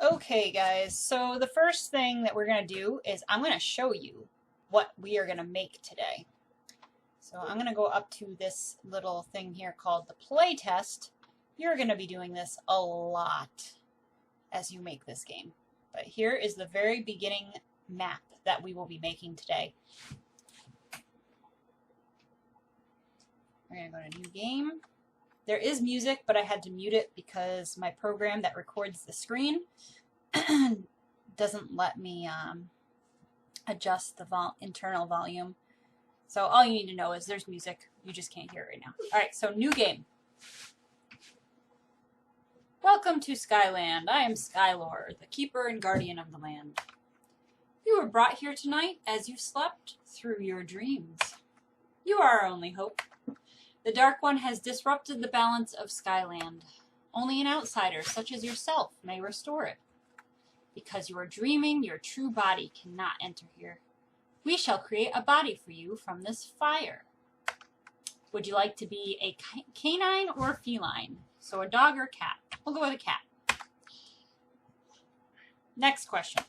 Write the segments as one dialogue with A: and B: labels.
A: Okay guys, so the first thing that we're going to do is I'm going to show you what we are going to make today. So I'm going to go up to this little thing here called the play test. You're going to be doing this a lot as you make this game. But here is the very beginning map that we will be making today. We're going to go to new game. There is music, but I had to mute it because my program that records the screen doesn't let me adjust the internal volume. So all you need to know is there's music. You just can't hear it right now. All right, so new game. Welcome to Skyland. I am Skylord, the keeper and guardian of the land. You were brought here tonight as you slept through your dreams. You are our only hope. The Dark One has disrupted the balance of Skyland. Only an outsider, such as yourself, may restore it. Because you are dreaming, your true body cannot enter here. We shall create a body for you from this fire. Would you like to be a canine or a feline? So a dog or a cat? We'll go with a cat. Next question.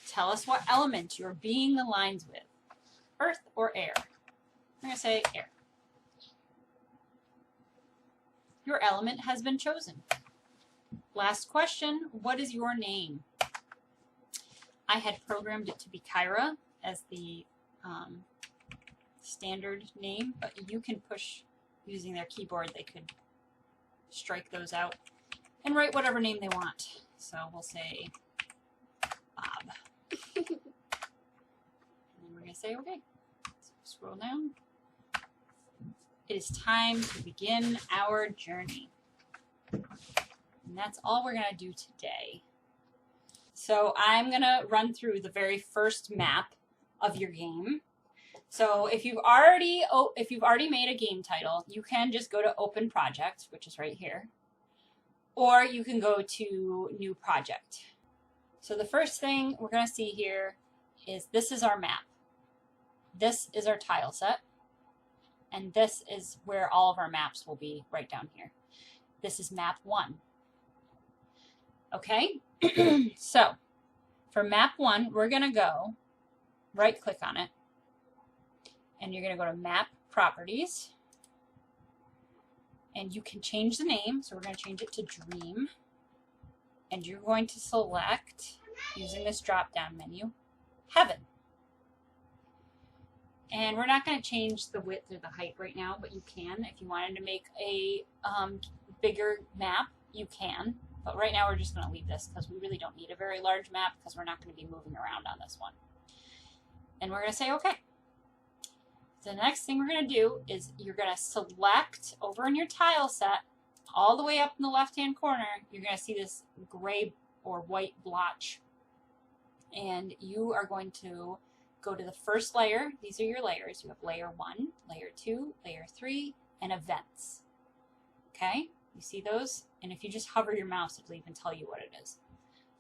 A: Tell us what element your being aligns with. Earth or air? I'm going to say air. Your element has been chosen. Last question. What is your name? I had programmed it to be Kyra as the standard name, but you can push using their keyboard. They could strike those out and write whatever name they want. So we'll say Bob. And then we're going to say okay. So scroll down. It is time to begin our journey. And that's all we're going to do today. So I'm going to run through the very first map of your game. So if you've already made a game title, you can just go to Open Project, which is right here. Or you can go to New Project. So the first thing we're going to see here is this is our map. This is our tile set. And this is where all of our maps will be right down here. This is map 1. Okay, so for map 1, we're going to go right click on it. And you're going to go to map properties. And you can change the name. So we're going to change it to Dream. And you're going to select, using this drop down menu, Heaven. And we're not going to change the width or the height right now, but you can. If you wanted to make a bigger map, you can. But right now we're just going to leave this because we really don't need a very large map because we're not going to be moving around on this one. And we're going to say okay. So the next thing we're going to do is you're going to select over in your tile set, all the way up in the left-hand corner, you're going to see this gray or white blotch. And you are going to go to the first layer. These are your layers. You have layer 1, layer 2, layer 3, and events. Okay? You see those? And if you just hover your mouse, it'll even tell you what it is.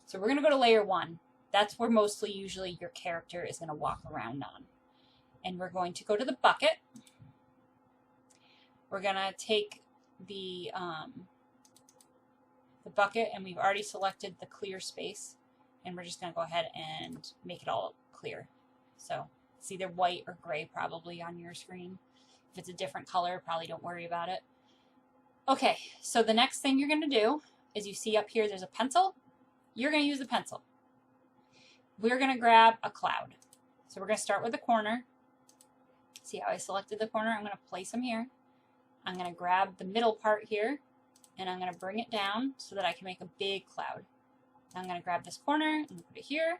A: So we're going to go to layer 1. That's where mostly usually your character is going to walk around on. And we're going to go to the bucket. We're going to take the bucket, and we've already selected the clear space. And we're just going to go ahead and make it all clear. So it's either white or gray probably on your screen. If it's a different color, probably don't worry about it. Okay, so the next thing you're going to do is you see up here there's a pencil. You're going to use the pencil. We're going to grab a cloud. So we're going to start with the corner. See how I selected the corner? I'm going to place them here. I'm going to grab the middle part here, and I'm going to bring it down so that I can make a big cloud. I'm going to grab this corner and put it here.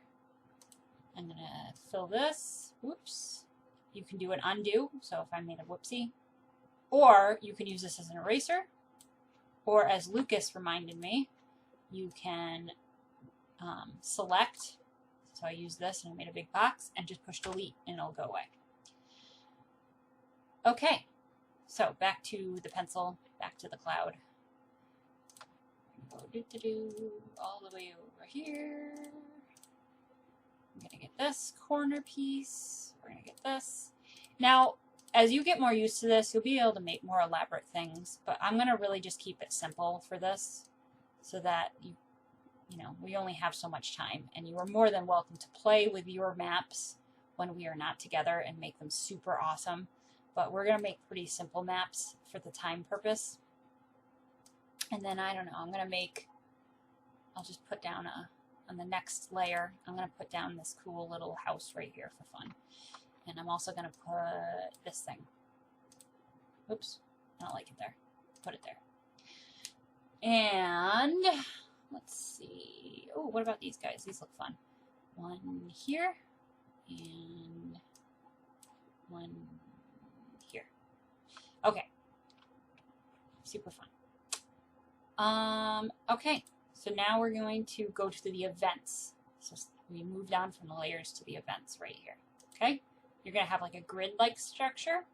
A: I'm going to fill this. Whoops. You can do an undo, so if I made a whoopsie. Or you can use this as an eraser. Or as Lucas reminded me, you can select. So I use this and I made a big box and just push delete and it'll go away. Okay, so back to the pencil, back to the cloud. Go all the way over here. I'm going to get this corner piece. We're going to get this. Now, as you get more used to this, you'll be able to make more elaborate things, but I'm going to really just keep it simple for this so that you you know, we only have so much time, and you are more than welcome to play with your maps when we are not together and make them super awesome. But we're going to make pretty simple maps for the time purpose. And then, I don't know, I'm going to make, I'll just put down on the next layer, I'm going to put down this cool little house right here for fun. And I'm also going to put this thing. Oops, I don't like it there. Put it there. And let's see. Oh, what about these guys? These look fun. One here and one here. Okay. Super fun. Okay. So now we're going to go to the events. So we moved on from the layers to the events right here. Okay. You're going to have like a grid-like structure.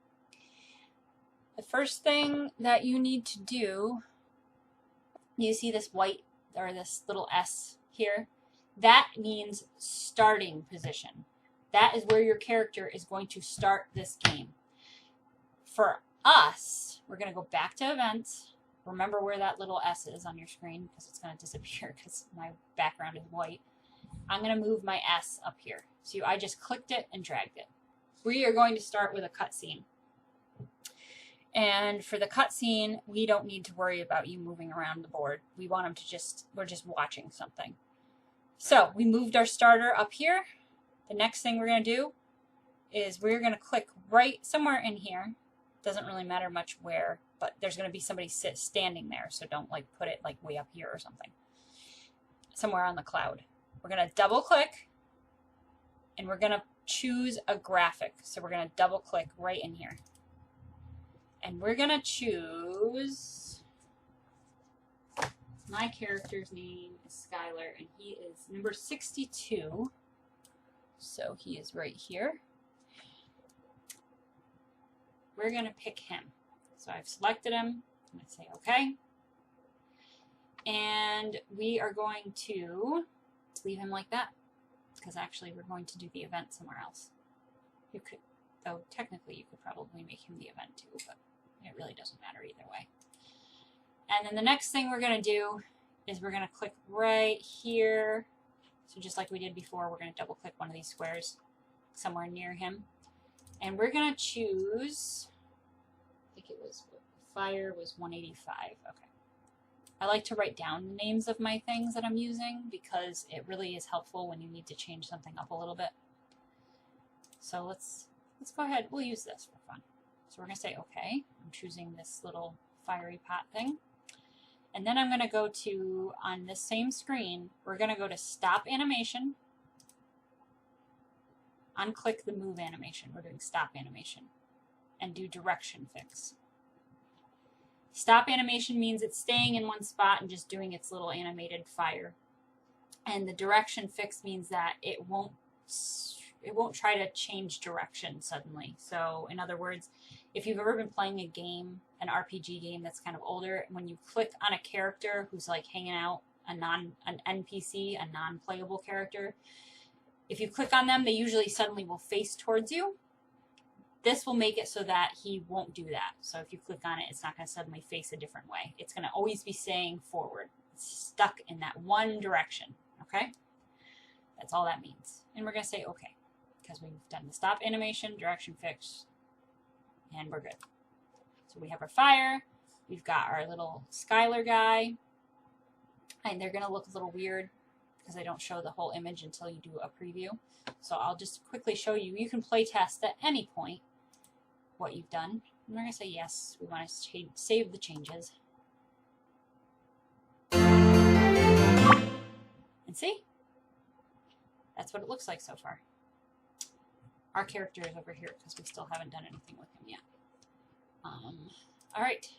A: The first thing that you need to do, you see this white or this little S here? That means starting position. That is where your character is going to start this game. For us, we're going to go back to events. Remember where that little S is on your screen because it's going to disappear because my background is white. I'm going to move my S up here. So I just clicked it and dragged it. We are going to start with a cutscene. And for the cutscene, we don't need to worry about you moving around the board. We want them to we're just watching something. So we moved our starter up here. The next thing we're going to do is we're going to click right somewhere in here. Doesn't really matter much where, but there's going to be somebody standing there. So don't like put it like way up here or something. Somewhere on the cloud. We're going to double click and we're going to choose a graphic. So we're going to double click right in here. And we're going to choose, my character's name is Skylar, and he is number 62. So he is right here. We're going to pick him. So I've selected him. I'm going to say OK. And we are going to leave him like that. Because actually we're going to do the event somewhere else. You could, though technically you could probably make him the event too, but it really doesn't matter either way. And then the next thing we're going to do is we're going to click right here. So just like we did before, we're going to double click one of these squares somewhere near him. And we're going to choose, I think it was, fire was 185. Okay. I like to write down the names of my things that I'm using because it really is helpful when you need to change something up a little bit. So let's go ahead. We'll use this for fun. So we're going to say OK. I'm choosing this little fiery pot thing. And then I'm going to go to, on this same screen, we're going to go to Stop Animation. Unclick the Move animation. We're doing Stop Animation. And do Direction Fix. Stop Animation means it's staying in one spot and just doing its little animated fire. And the Direction Fix means that it won't try to change direction suddenly. So in other words, if you've ever been playing a game, an RPG game that's kind of older, when you click on a character who's like hanging out, an NPC, a non-playable character, if you click on them, they usually suddenly will face towards you. This will make it so that he won't do that. So if you click on it, it's not going to suddenly face a different way. It's going to always be saying forward. It's stuck in that one direction. Okay? That's all that means. And we're going to say OK. Because we've done the stop animation, direction fix, and we're good. So we have our fire. We've got our little Skylar guy. And they're going to look a little weird because I don't show the whole image until you do a preview. So I'll just quickly show you. You can play test at any point what you've done. And we're going to say yes. We want to save the changes. And see? That's what it looks like so far. Our character is over here because we still haven't done anything with him yet. All right.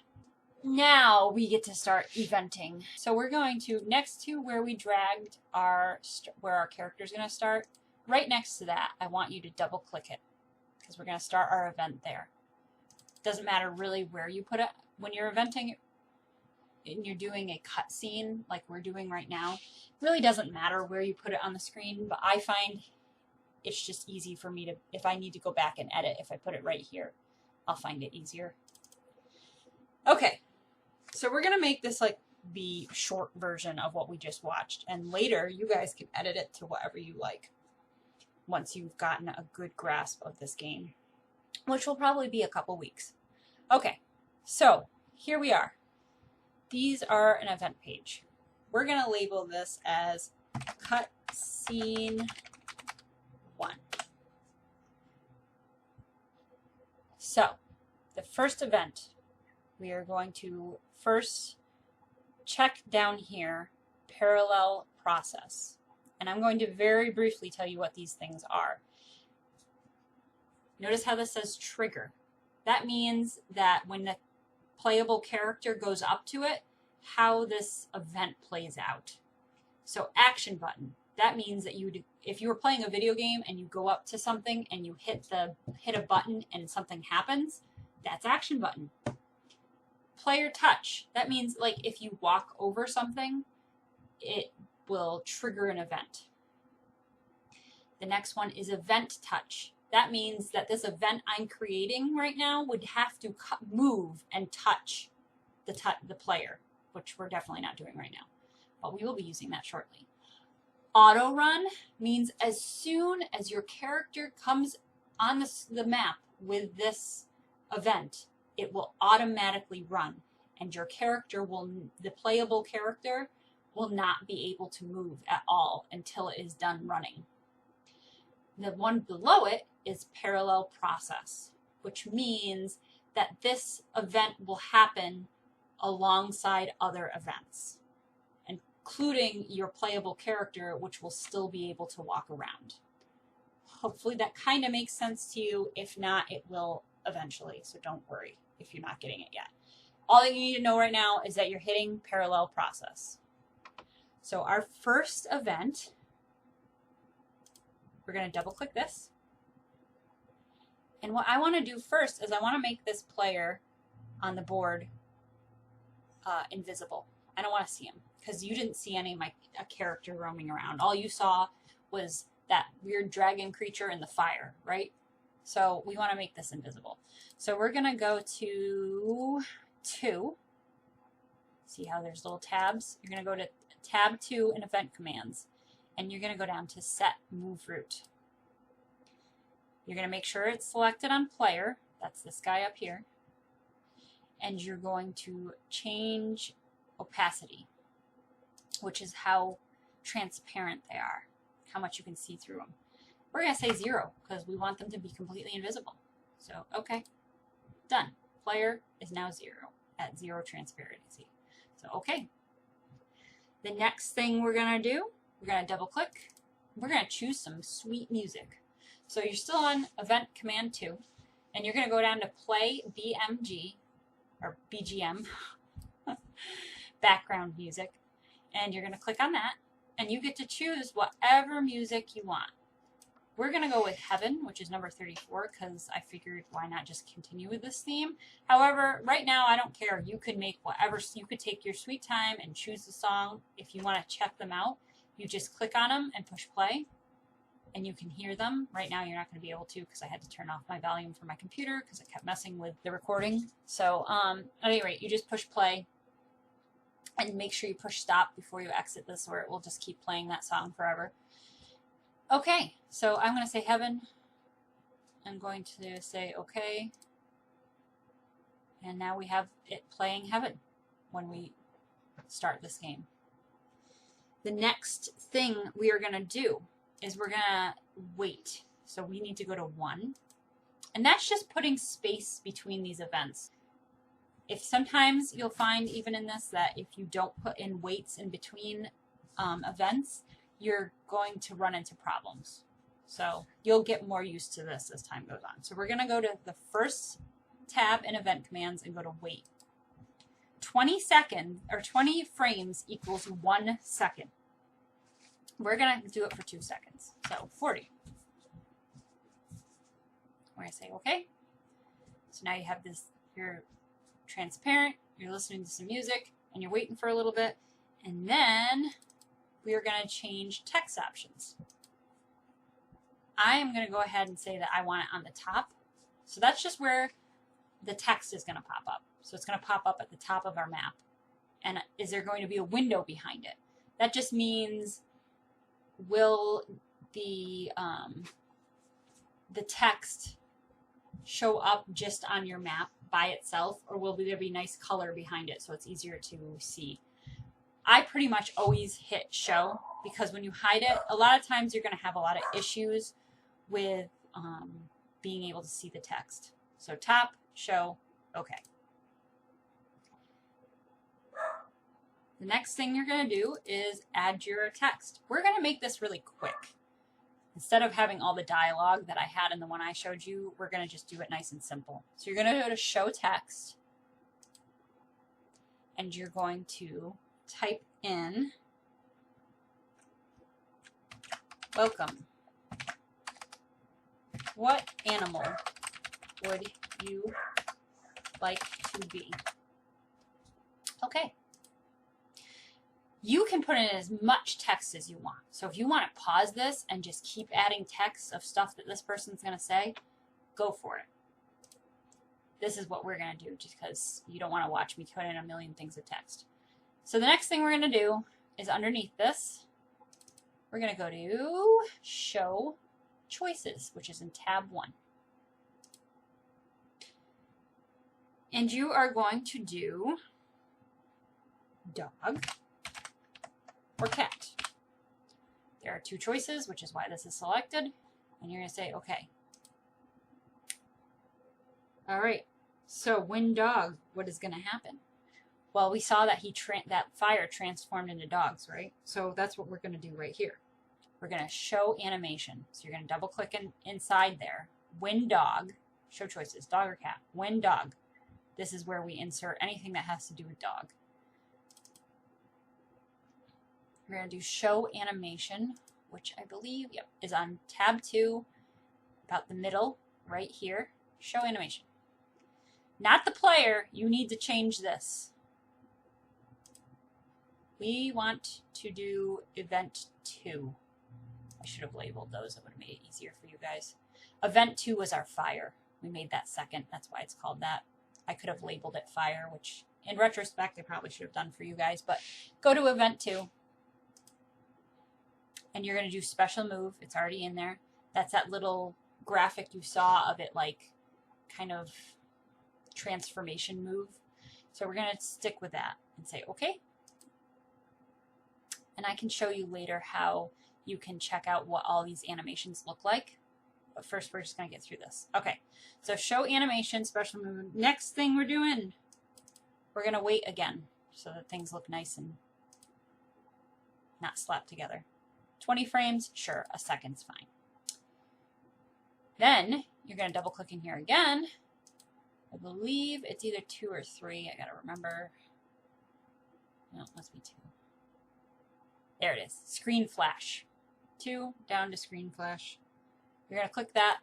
A: Now we get to start eventing. So we're going to, next to where we dragged where our character is going to start, right next to that, I want you to double click it because we're going to start our event there. Doesn't matter really where you put it. When you're eventing and you're doing a cutscene like we're doing right now, it really doesn't matter where you put it on the screen, but I find it's just easy for me to, if I need to go back and edit, if I put it right here, I'll find it easier. Okay, so we're going to make this like the short version of what we just watched. And later, you guys can edit it to whatever you like once you've gotten a good grasp of this game, which will probably be a couple weeks. Okay, so here we are. These are an event page. We're going to label this as cutscene 1. So, the first event, we are going to first check down here, parallel process. And I'm going to very briefly tell you what these things are. Notice how this says trigger. That means that when the playable character goes up to it, how this event plays out. So action button. That means that if you were playing a video game and you go up to something and you hit a button and something happens, that's action button. Player touch. That means like if you walk over something, it will trigger an event. The next one is event touch. That means that this event I'm creating right now would have to move and touch the player, which we're definitely not doing right now, but we will be using that shortly. Autorun means as soon as your character comes on the map with this event, it will automatically run, and your character the playable character will not be able to move at all until it is done running. The one below it is parallel process, which means that this event will happen alongside other events, including your playable character, which will still be able to walk around. Hopefully that kind of makes sense to you. If not, it will eventually, so don't worry if you're not getting it yet. All that you need to know right now is that you're hitting parallel process. So our first event, we're going to double click this. And what I want to do first is I want to make this player on the board invisible. I don't want to see him because you didn't see any of a character roaming around. All you saw was that weird dragon creature in the fire, right? So we want to make this invisible. So we're going to go to 2. See how there's little tabs? You're going to go to tab 2 in event commands, and you're going to go down to set move route. You're going to make sure it's selected on player. That's this guy up here. And you're going to change opacity, which is how transparent they are, how much you can see through them. We're going to say 0 because we want them to be completely invisible. So, okay, done. Player is now 0 at 0 transparency. So, okay. The next thing we're going to do, we're going to double click. We're going to choose some sweet music. So you're still on event command 2, and you're going to go down to play BMG, or BGM, background music, and you're going to click on that, and you get to choose whatever music you want. We're going to go with Heaven, which is number 34, because I figured why not just continue with this theme. However, right now I don't care. You could make whatever, you could take your sweet time and choose the song. If you want to check them out, you just click on them and push play, and you can hear them. Right now you're not going to be able to because I had to turn off my volume for my computer because it kept messing with the recording. So at any rate, you just push play and make sure you push stop before you exit this, or it will just keep playing that song forever. Okay, so I'm going to say Heaven. I'm going to say okay. And now we have it playing Heaven when we start this game. The next thing we are going to do is we're going to wait. So we need to go to 1. And that's just putting space between these events. If sometimes you'll find even in this that if you don't put in waits in between events, you're going to run into problems. So you'll get more used to this as time goes on. So we're going to go to the first tab in event commands and go to wait. 20 seconds or 20 frames equals 1 second. We're going to do it for 2 seconds. So 40. We're going to say okay. So now you have this, you're transparent, you're listening to some music, and you're waiting for a little bit. And then we are going to change text options. I am going to go ahead and say that I want it on the top. So that's just where the text is going to pop up. So it's going to pop up at the top of our map. And is there going to be a window behind it? That just means, will the text show up just on your map by itself, or will there be nice color behind it so it's easier to see? I pretty much always hit show, because when you hide it, a lot of times you're going to have a lot of issues with being able to see the text. So top, show, okay. The next thing you're going to do is add your text. We're going to make this really quick. Instead of having all the dialogue that I had in the one I showed you, we're going to just do it nice and simple. So you're going to go to show text, and you're going to type in welcome. What animal would you like to be? Okay. You can put in as much text as you want. So if you want to pause this and just keep adding text of stuff that this person's going to say, go for it. This is what we're going to do, just because you don't want to watch me put in a million things of text. So the next thing we're going to do is underneath this, we're going to go to Show Choices, which is in tab 1. And you are going to do dog or cat. There are 2 choices, which is why this is selected. And you're going to say, okay. All right. So when dog, what is going to happen? Well, we saw that that fire transformed into dogs, right? So that's what we're going to do right here. We're going to show animation. So you're going to double click inside there. When dog, show choices, dog or cat. When dog. This is where we insert anything that has to do with dog. We're going to do show animation, which I believe, yep, is on tab 2, about the middle, right here. Show animation. Not the player. You need to change this. We want to do event 2. I should have labeled those. It would have made it easier for you guys. Event 2 was our fire. We made that second. That's why it's called that. I could have labeled it fire, which in retrospect I probably should have done for you guys. But go to event 2. And you're going to do special move. It's already in there. That's that little graphic you saw of it, like kind of transformation move. So we're going to stick with that and say, okay. And I can show you later how you can check out what all these animations look like. But first, we're just going to get through this. Okay. So show animation, special move. Next thing we're doing, we're going to wait again so that things look nice and not slapped together. 20 frames, sure, a second's fine. Then you're going to double click in here again. I believe it's either 2 or 3. I got to remember. No, it must be 2. There it is. Screen flash. 2 down to screen flash. You're going to click that.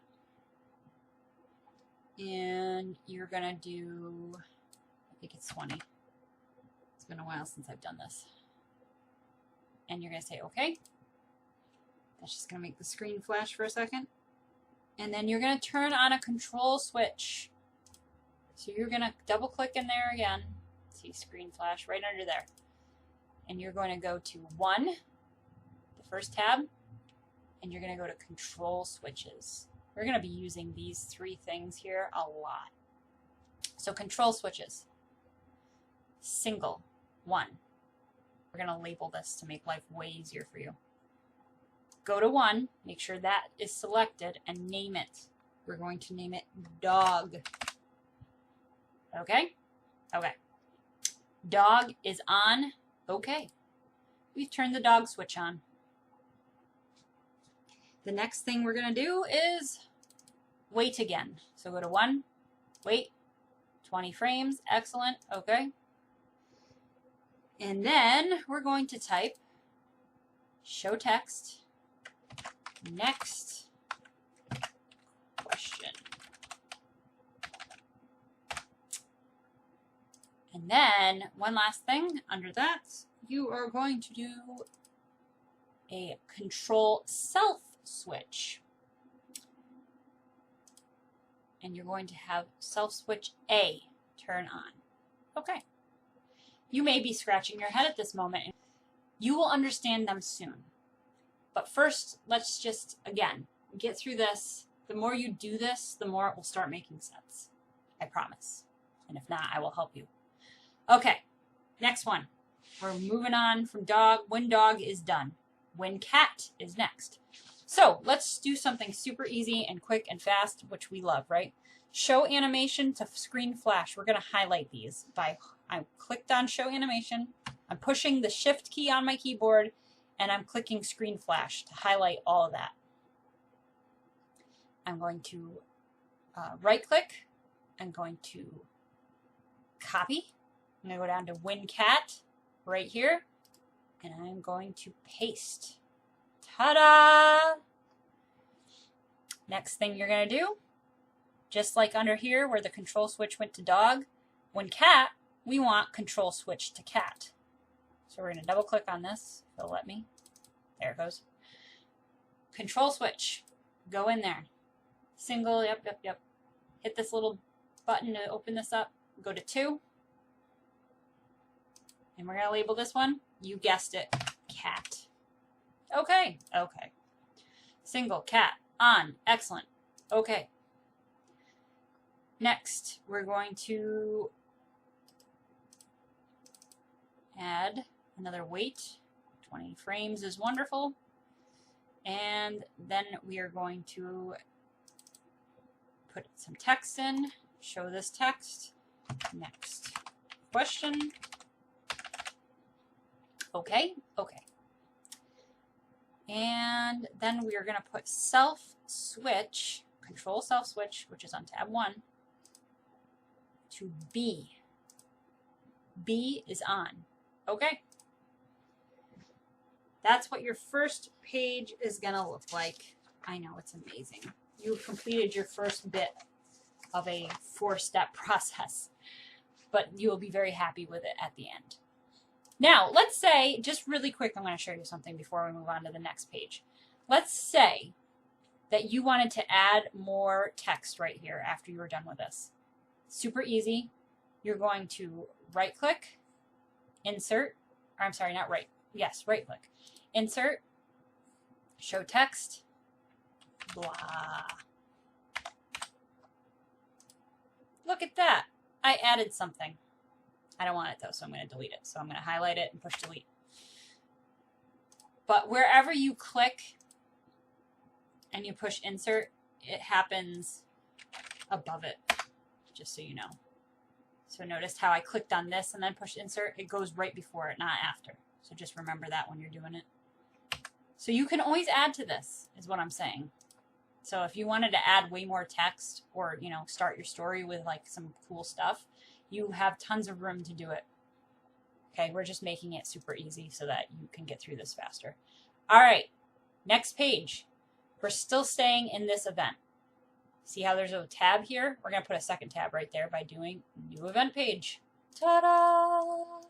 A: And you're going to do, I think it's 20. It's been a while since I've done this. And you're going to say, okay. That's just going to make the screen flash for a second. And then you're going to turn on a control switch. So you're going to double click in there again. See screen flash right under there. And you're going to go to 1, the first tab, and you're going to go to control switches. We're going to be using these 3 things here a lot. So control switches. Single, 1. We're going to label this to make life way easier for you. Go to 1, make sure that is selected, and name it. We're going to name it dog. Okay? Okay. Dog is on. Okay. We've turned the dog switch on. The next thing we're going to do is wait again. So go to 1, wait, 20 frames, excellent, okay. And then we're going to type show text, next question. And then one last thing under that, you are going to do a control self switch. And you're going to have self switch A turn on. Okay. You may be scratching your head at this moment. You will understand them soon. But first, let's just, again, get through this. The more you do this, the more it will start making sense. I promise. And if not, I will help you. Okay, next one. We're moving on from dog. When dog is done. When cat is next. So let's do something super easy and quick and fast, which we love, right? Show animation to screen flash. We're going to highlight these by, I clicked on show animation. I'm pushing the shift key on my keyboard and I'm clicking screen flash to highlight all of that. I'm going to right click. I'm going to copy. I'm going to go down to when cat right here. And I'm going to paste. Ta-da! Next thing you're going to do, just like under here where the control switch went to dog, when cat, we want control switch to cat. So we're going to double click on this. It'll let me. There it goes. Control switch. Go in there. Single, yep. Hit this little button to open this up. Go to 2. And we're going to label this one, you guessed it, cat. Okay. Single, cat, on, excellent. Okay. Next, we're going to add another wait. 20 frames is wonderful. And then we are going to put some text in, show this text. Next question. Okay. And then we are going to put self switch, control self switch, which is on tab 1, to B. B is on. Okay. That's what your first page is going to look like. I know, it's amazing. You've completed your first bit of a 4-step process, but you will be very happy with it at the end. Now, let's say, just really quick, I'm going to show you something before we move on to the next page. Let's say that you wanted to add more text right here after you were done with this. Super easy. You're going to right-click, insert, or I'm sorry, not right. Yes, right-click. Insert, show text, blah. Look at that. I added something. I don't want it though, so I'm going to delete it. So I'm going to highlight it and push delete. But wherever you click and you push insert, it happens above it, just so you know. So notice how I clicked on this and then pushed insert, it goes right before it, not after. So just remember that when you're doing it. So you can always add to this, is what I'm saying. So if you wanted to add way more text or, you know, start your story with like some cool stuff, you have tons of room to do it. Okay, we're just making it super easy so that you can get through this faster. All right, next page. We're still staying in this event. See how there's a tab here? We're going to put a second tab right there by doing new event page. Ta-da!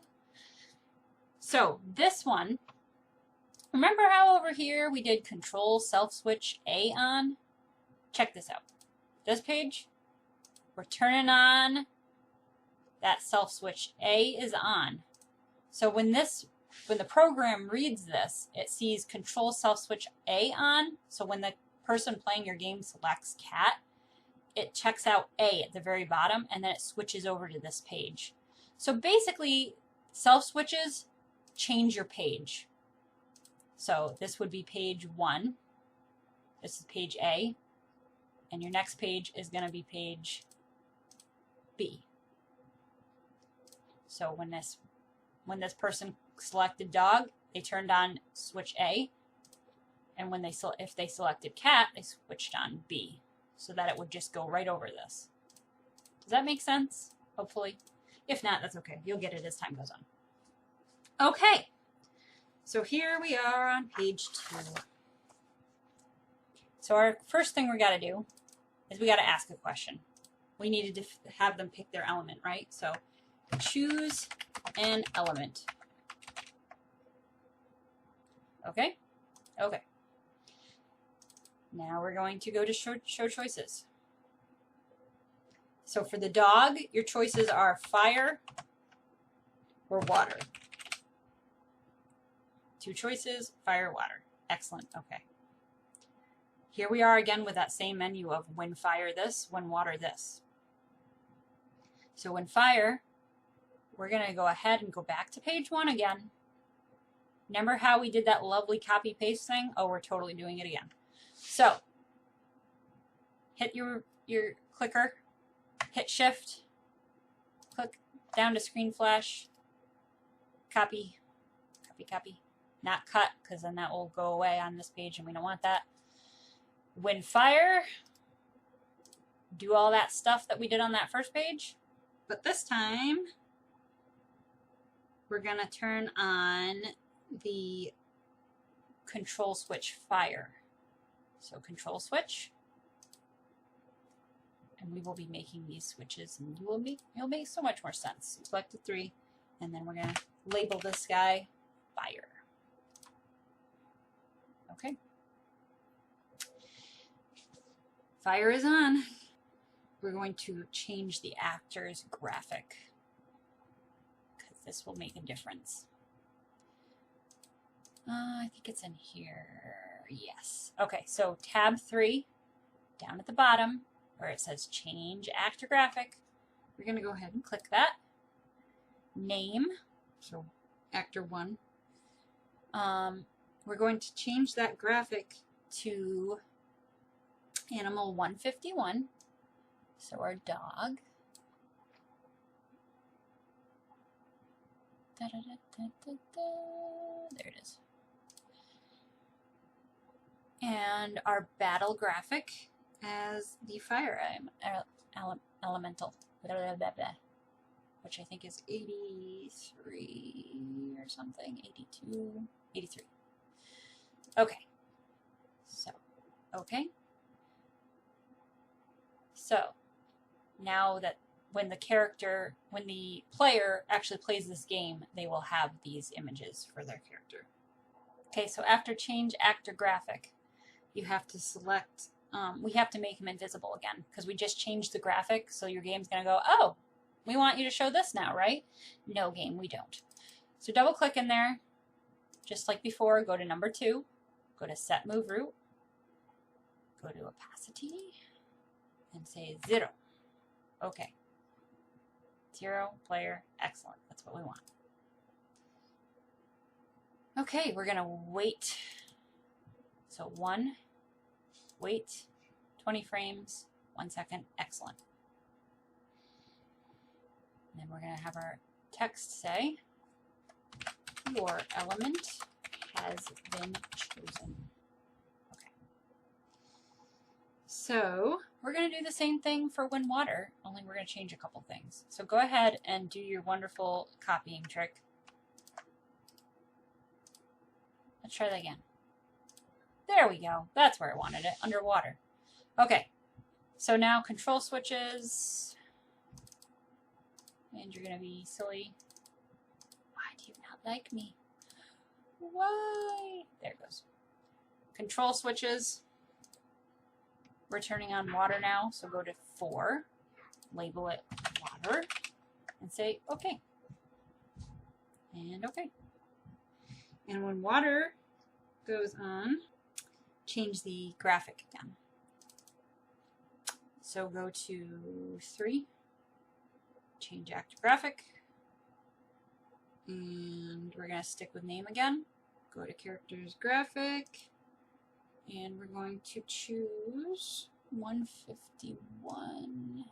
A: So this one, remember how over here we did control self switch A on? Check this out. This page, we're turning on that self switch. A is on. So when the program reads this, it sees control self switch A on. So when the person playing your game selects cat, it checks out A at the very bottom and then it switches over to this page. So basically, self switches change your page. So this would be page 1. This is page A. And your next page is going to be page B. So when this person selected dog, they turned on switch A. And when if they selected cat, they switched on B. So that it would just go right over this. Does that make sense? Hopefully. If not, that's okay. You'll get it as time goes on. Okay. So here we are on page 2. So our first thing we got to do is we got to ask a question. We needed to have them pick their element, right? So choose an element. Okay? Okay. Now we're going to go to show choices. So for the dog, your choices are fire, or water? Two choices, fire, water. Excellent, okay. Here we are again with that same menu of when fire this, when water this. So when fire, we're going to go ahead and go back to page 1 again. Remember how we did that lovely copy paste thing? Oh, we're totally doing it again. So hit your clicker, hit shift, click down to screen flash, copy, copy, copy. Not cut, because then that will go away on this page and we don't want that. When fire, do all that stuff that we did on that first page, but this time we're going to turn on the control switch fire. So control switch, and we will be making these switches, and you'll make so much more sense. Select the 3, and then we're going to label this guy fire. Okay. Fire is on. We're going to change the actor's graphic because this will make a difference. I think it's in here. Yes. Okay, so tab 3, down at the bottom, where it says change actor graphic, we're going to go ahead and click that. Name, so actor 1. We're going to change that graphic to animal 151, so our dog. Da, da, da, da, da, da. There it is. And our battle graphic as the fire elemental, blah, blah, blah, blah, which I think is 83 or something, 82, 83. Okay, so, okay. So, now that when the player actually plays this game, they will have these images for their character. Okay, so after change actor graphic, you have to select, we have to make him invisible again, because we just changed the graphic, so your game's going to go, oh, we want you to show this now, right? No, game, we don't. So double click in there, just like before, go to number 2, go to set move root, go to opacity, and say 0. Okay. 0, player, excellent. That's what we want. Okay, we're going to wait. So 1, wait, 20 frames, 1 second, excellent. And then we're going to have our text say, your element has been chosen. Okay. So we're going to do the same thing for when water, only we're going to change a couple things. So go ahead and do your wonderful copying trick. Let's try that again. There we go. That's where I wanted it, underwater. Okay, so now control switches. And you're going to be silly. Why do you not like me? Why? There it goes. Control switches. We're turning on water now, so go to 4, label it water, and say okay. And okay. And when water goes on, change the graphic again. So go to 3, change actor graphic, and we're going to stick with name again. Go to characters graphic, and we're going to choose 151.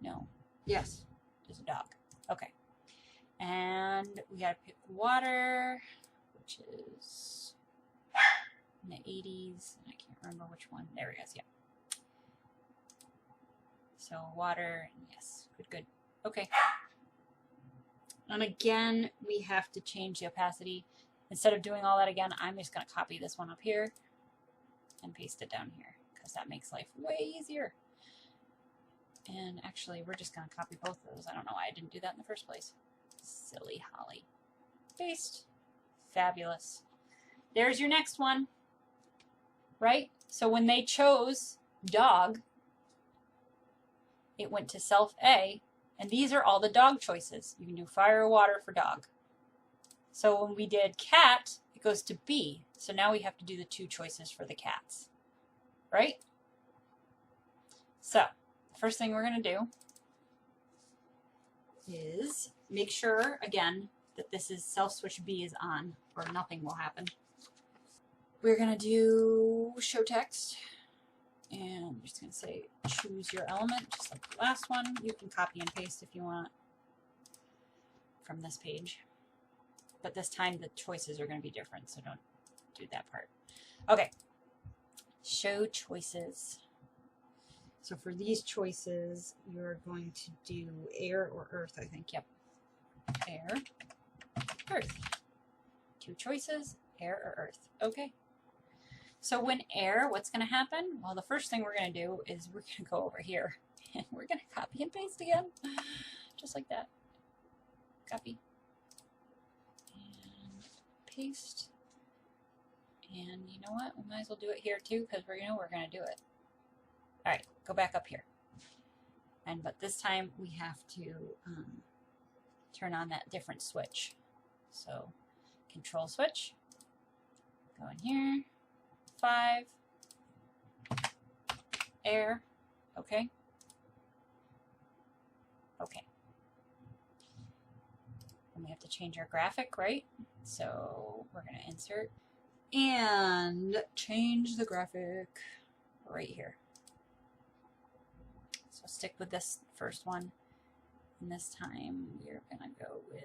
A: No. Yes. There's a dog. Okay. And we got to pick water, which is in the 80s. I can't remember which one. There it is. Yeah. So water. Yes. Good, good. Okay. And again, we have to change the opacity. Instead of doing all that again, I'm just going to copy this one up here and paste it down here because that makes life way easier. And actually, we're just going to copy both of those. I don't know why I didn't do that in the first place. Silly Holly. Paste. Fabulous. There's your next one. Right? So when they chose dog, it went to self A, And these are all the dog choices. You can do fire or water for dog. So when we did cat, it goes to B. So now we have to do the 2 choices for the cats, right? So the first thing we're going to do is make sure, again, that this is self-switch B is on, or nothing will happen. We're going to do show text, and I'm just going to say choose your element, just like the last one. You can copy and paste if you want from this page, but this time the choices are going to be different, so don't do that part. Okay, show choices. So for these choices, you're going to do air or earth, I think. Yep. Air, earth. 2 choices, air or earth. Okay. So when air, what's going to happen? Well, the first thing we're going to do is we're going to go over here and we're going to copy and paste again. Just like that. Copy. And paste. And you know what? We might as well do it here too because we're going to do it. All right, go back up here. But this time we have to turn on that different switch. So control switch, go in here, 5, air, okay. Okay. And we have to change our graphic, right? So we're going to insert and change the graphic right here. So stick with this first one. And this time we're going to go with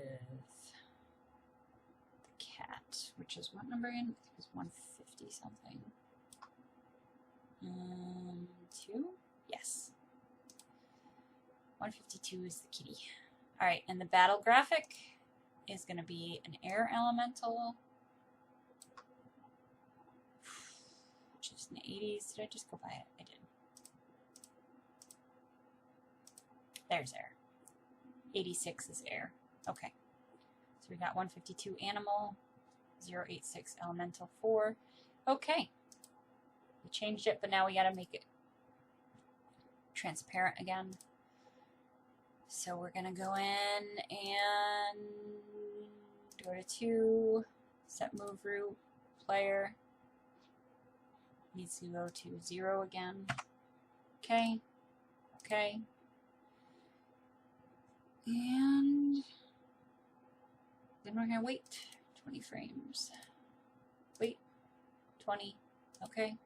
A: the cat, which is what number again? I think it was 150 something. 2? Yes. 152 is the kitty. All right, and the battle graphic is going to be an air elemental, which is in the 80s. Did I just go by it? I did. There's air. 86 is air. Okay. So we got 152 animal, 086 elemental 4. Okay. We changed it, but now we got to make it transparent again. So we're going to go in and go to 2, set move root, player. Needs to go to 0 again. Okay. Okay. And then we're going to wait 20 frames. Wait, 20, okay.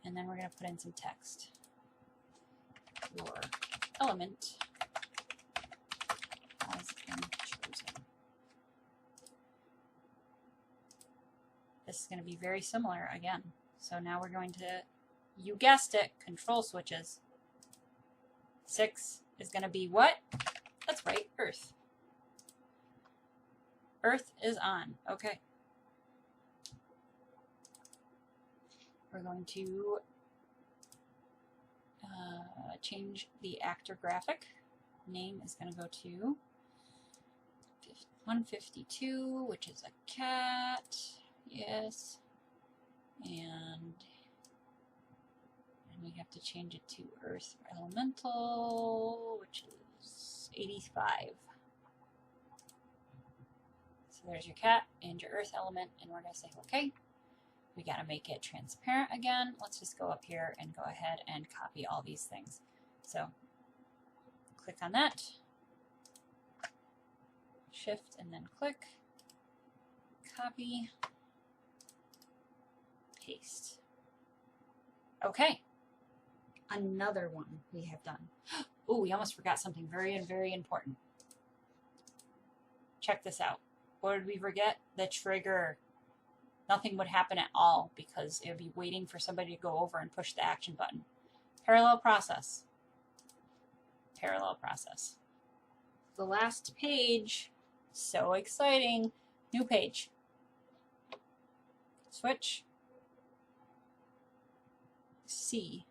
A: And then we're going to put in some text. Your element has been chosen. This is going to be very similar again. So now we're going to, you guessed it, control switches. 6 is going to be what? That's right, Earth. Earth is on. Okay. We're going to change the actor graphic. Name is going to go to 152, which is a cat. Yes. And we have to change it to Earth Elemental, which is 85. So there's your cat and your Earth element, and we're going to say okay. We got to make it transparent again. Let's just go up here and go ahead and copy all these things. So click on that, shift and then click, copy, paste. Okay. Another one we have done. Oh, we almost forgot something very, very important. Check this out. What did we forget? The trigger. Nothing would happen at all because it would be waiting for somebody to go over and push the action button. Parallel process. Parallel process. The last page. So exciting. New page. Switch. C.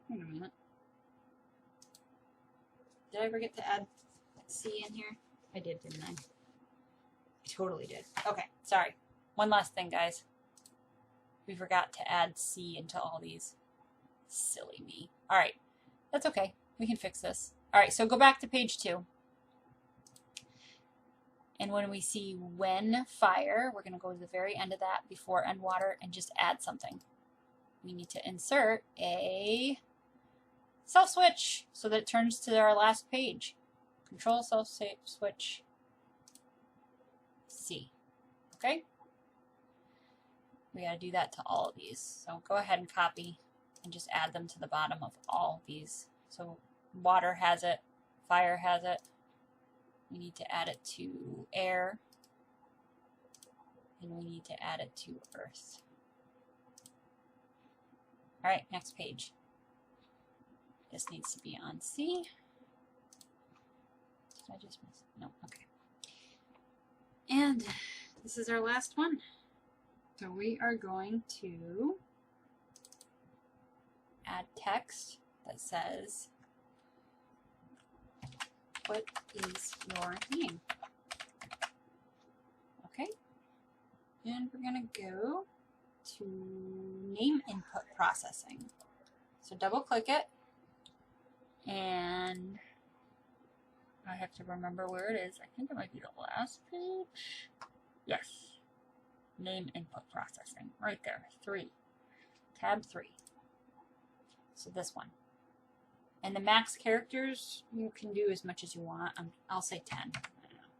A: Wait a minute. Did I forget to add C in here? I did, didn't I? I totally did. Okay, sorry. One last thing, guys. We forgot to add C into all these. Silly me. Alright, that's okay. We can fix this. All right, so go back to page 2. And when we see when fire, we're going to go to the very end of that before end water and just add something. We need to insert a self switch so that it turns to our last page. Control self switch C. Okay? We got to do that to all of these. So go ahead and copy and just add them to the bottom of all of these. So water has it, fire has it. We need to add it to air, and we need to add it to earth. All right, next page. This needs to be on C. Did I just miss? No, okay. And this is our last one. So we are going to add text that says, what is your name? Okay. And we're going to go to name input processing. So double click it. And I have to remember where it is. I think it might be the last page. Yes. Name input processing. Right there. 3. Tab 3. So this one. And the max characters, you can do as much as you want. I'll say 10. I don't know.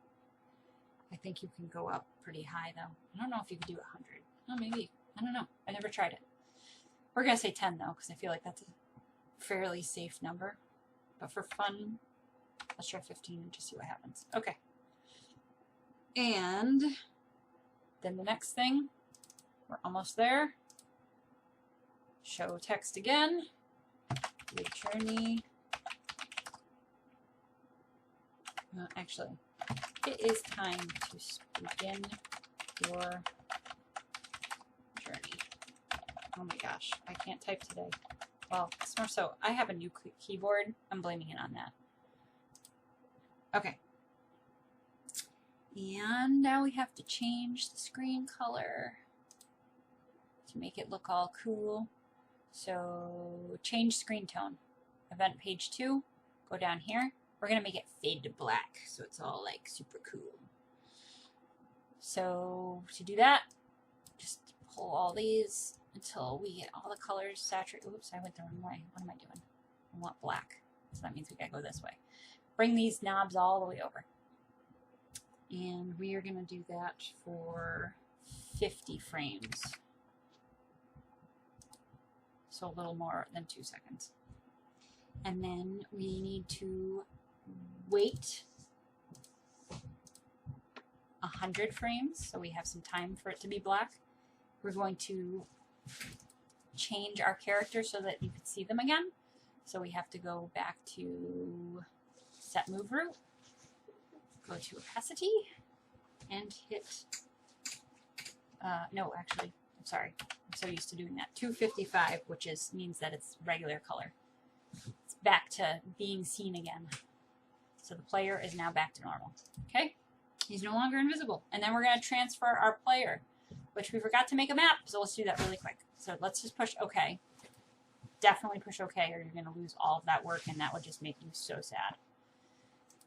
A: I think you can go up pretty high, though. I don't know if you can do 100. Oh, maybe. I don't know. I never tried it. We're going to say 10, though, because I feel like that's a fairly safe number. But for fun, let's try 15 and just see what happens. Okay. And then the next thing, we're almost there. Show text again. Your journey. Actually, it is time to begin your journey. Oh my gosh, I can't type today. Well, it's more so, I have a new keyboard. I'm blaming it on that. Okay. And now we have to change the screen color to make it look all cool. So change screen tone. Event page 2, go down here. We're going to make it fade to black so it's all like super cool. So to do that, just pull all these until we get all the colors saturated. Oops, I went the wrong way. What am I doing? I want black. So that means we got to go this way. Bring these knobs all the way over. And we are going to do that for 50 frames. So a little more than 2 seconds. And then we need to wait 100 frames, so we have some time for it to be black. We're going to change our character so that you can see them again. So we have to go back to set move root, go to opacity, and hit, no, actually, I'm sorry. I'm so used to doing that. 255, which means that it's regular color. It's back to being seen again. So the player is now back to normal. Okay? He's no longer invisible. And then we're going to transfer our player, which we forgot to make a map, so let's do that really quick. So let's just push OK. Definitely push OK or you're going to lose all of that work and that would just make you so sad.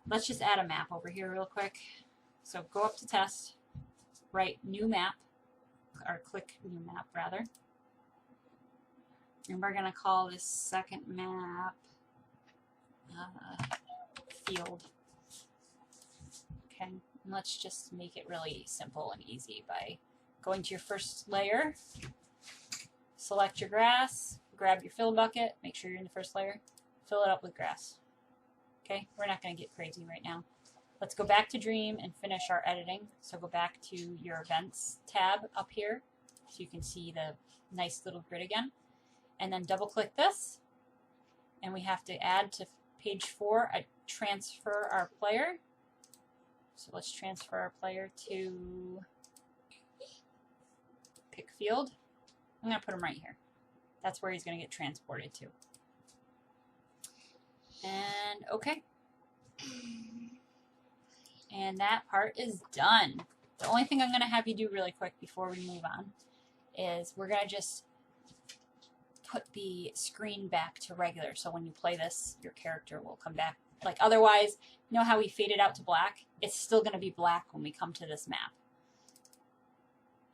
A: Let's just add a map over here real quick. So go up to test, write new map, or click new map rather. And we're going to call this second map field. Okay, and let's just make it really simple and easy by going to your first layer, select your grass, grab your fill bucket, make sure you're in the first layer, fill it up with grass. Okay, we're not going to get crazy right now. Let's go back to Dream and finish our editing. So go back to your Events tab up here so you can see the nice little grid again. And then double click this. And we have to add to page 4, transfer our player. So let's transfer our player to pick field. I'm going to put him right here. That's where he's going to get transported to. And okay. And that part is done. The only thing I'm going to have you do really quick before we move on is we're going to just put the screen back to regular. So when you play this, your character will come back Like otherwise, you know how we fade it out to black? It's still going to be black when we come to this map.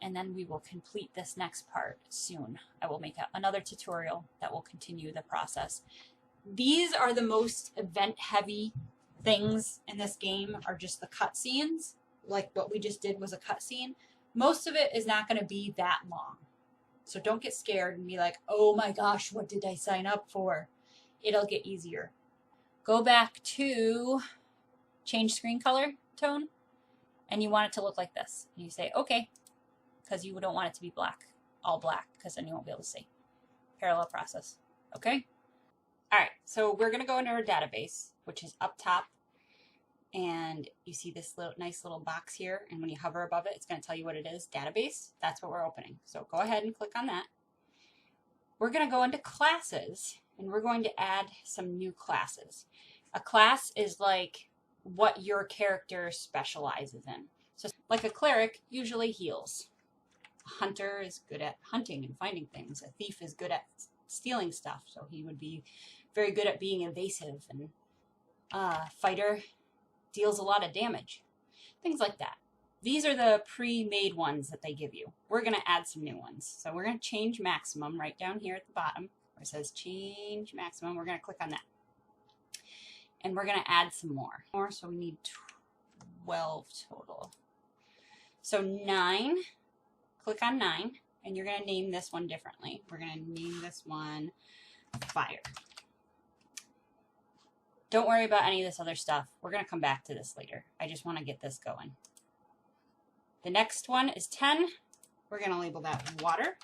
A: And then we will complete this next part soon. I will make another tutorial that will continue the process. These are the most event-heavy things in this game, are just the cutscenes. Like what we just did was a cutscene. Most of it is not going to be that long. So don't get scared and be like, oh my gosh, what did I sign up for? It'll get easier. Go back to change screen color tone, and you want it to look like this. And you say, okay, because you don't want it to be black, all black, because then you won't be able to see. Parallel process, okay? All right, so we're going to go into our database, which is up top. And you see this nice little box here, and when you hover above it, it's going to tell you what it is, database. That's what we're opening. So go ahead and click on that. We're going to go into classes, and we're going to add some new classes. A class is like what your character specializes in. So like a cleric usually heals. A hunter is good at hunting and finding things. A thief is good at stealing stuff, so he would be very good at being evasive. And fighter deals a lot of damage. Things like that. These are the pre-made ones that they give you. We're going to add some new ones. So we're going to change maximum right down here at the bottom where it says change maximum. We're going to click on that. And we're going to add some more. So we need 12 total. So 9, click on 9, and you're going to name this one differently. We're going to name this one Fire. Don't worry about any of this other stuff. We're going to come back to this later. I just want to get this going. The next one is 10. We're going to label that Water.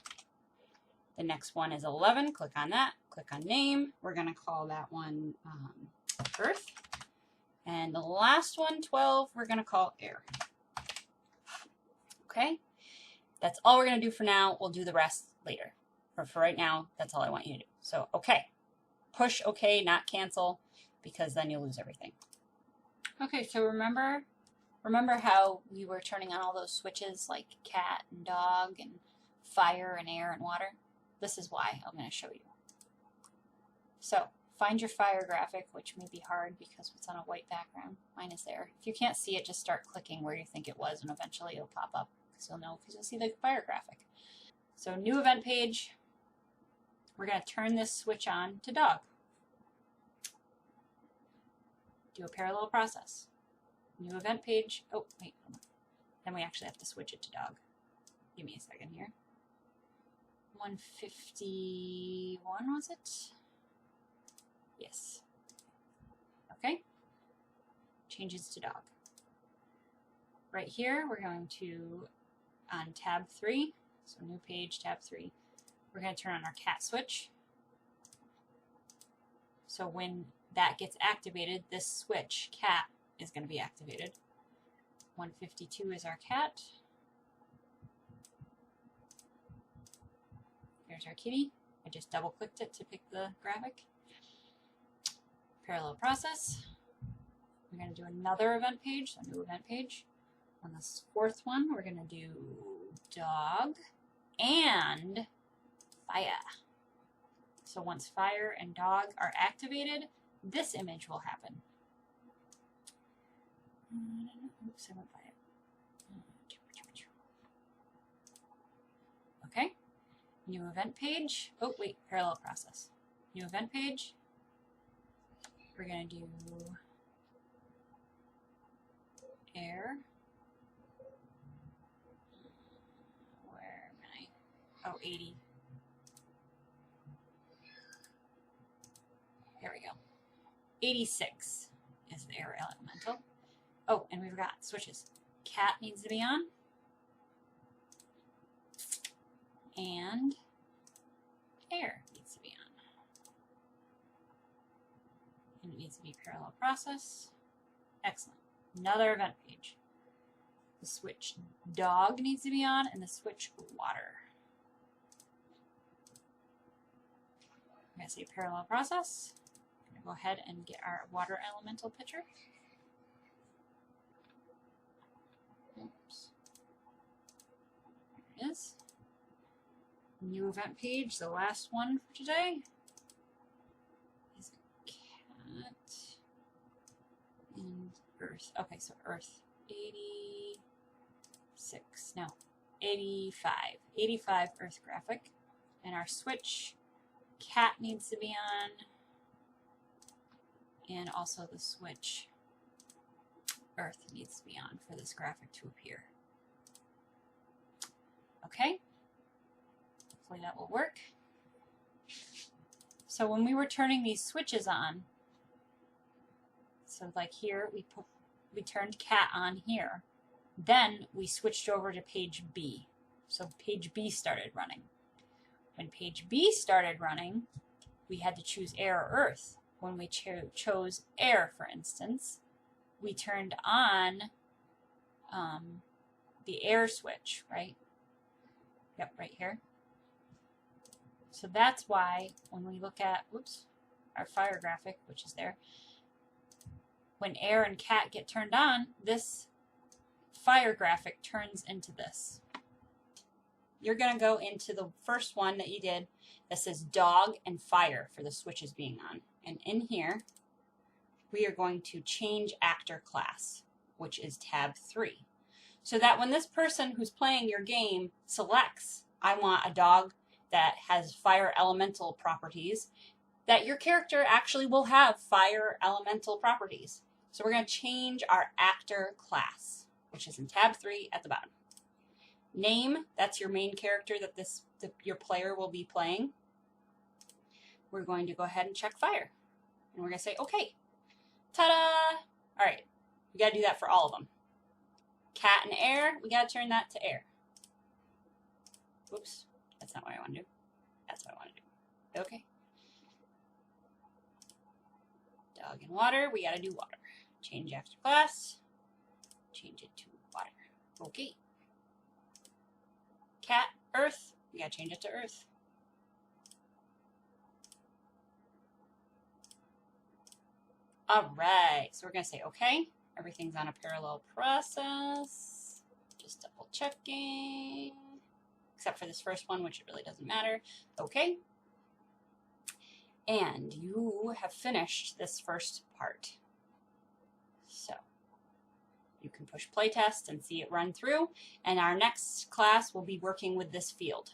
A: The next one is 11. Click on that. Click on Name. We're going to call that one Earth. And the last one, 12, we're going to call Air. Okay? That's all we're going to do for now. We'll do the rest later. But for right now, that's all I want you to do. So, okay. Push OK, not cancel, because then you'll lose everything. Okay, so remember how we were turning on all those switches like cat and dog and fire and air and water? This is why I'm going to show you. So find your fire graphic, which may be hard because it's on a white background. Mine is there. If you can't see it, just start clicking where you think it was, and eventually it'll pop up because you'll know, because you'll see the fire graphic. So new event page. We're going to turn this switch on to dog. Do a parallel process. New event page. Oh, wait. Then we actually have to switch it to dog. Give me a second here. 151 was it? Yes. Okay. Changes to dog. Right here, we're going to, on tab 3, so new page, tab 3, we're going to turn on our cat switch. So when that gets activated, this switch, cat, is going to be activated. 152 is our cat. There's our kitty. I just double clicked it to pick the graphic. Parallel process. We're going to do another event page, so new event page. On this fourth one, we're going to do dog and fire. So once fire and dog are activated, this image will happen. Oops, I went by it. Okay. New event page. Oh, wait, parallel process. New event page. We're going to do air. Where am I? Oh, 80. There we go. 86 is the air elemental. Oh, and we've got switches. Cat needs to be on. And air needs to be on. And it needs to be parallel process. Excellent. Another event page. The switch dog needs to be on, and the switch water. I'm going to say parallel process. I'm going to go ahead and get our water elemental picture. Oops. There it is. New event page, the last one for today, is cat. Earth. Okay, so Earth 86, no, 85. 85 Earth graphic. And our switch cat needs to be on. And also the switch Earth needs to be on for this graphic to appear. Okay. Hopefully that will work. So when we were turning these switches on, so like here, we turned cat on here. Then we switched over to page B. So page B started running. When page B started running, we had to choose air or earth. When we chose air, for instance, we turned on the air switch, right? Yep, right here. So that's why when we look at, whoops, our fire graphic, which is there, when air and cat get turned on, this fire graphic turns into this. You're going to go into the first one that you did that says dog and fire for the switches being on. And in here, we are going to change actor class, which is tab 3. So that when this person who's playing your game selects, I want a dog that has fire elemental properties, that your character actually will have fire elemental properties. So we're going to change our actor class, which is in tab 3 at the bottom. Name, that's your main character that your player will be playing. We're going to go ahead and check fire. And we're going to say, okay. Ta-da! All right. We got to do that for all of them. Cat and air, we got to turn that to air. Oops. That's not what I want to do. That's what I want to do. Okay. Dog and water, we got to do water. Change actor class. Change it to water. Okay. Cat, earth, we got to change it to earth. All right, so we're going to say, okay, everything's on a parallel process. Just double checking. Except for this first one, which it really doesn't matter. Okay. And you have finished this first part. So you can push playtest and see it run through. And our next class will be working with this field.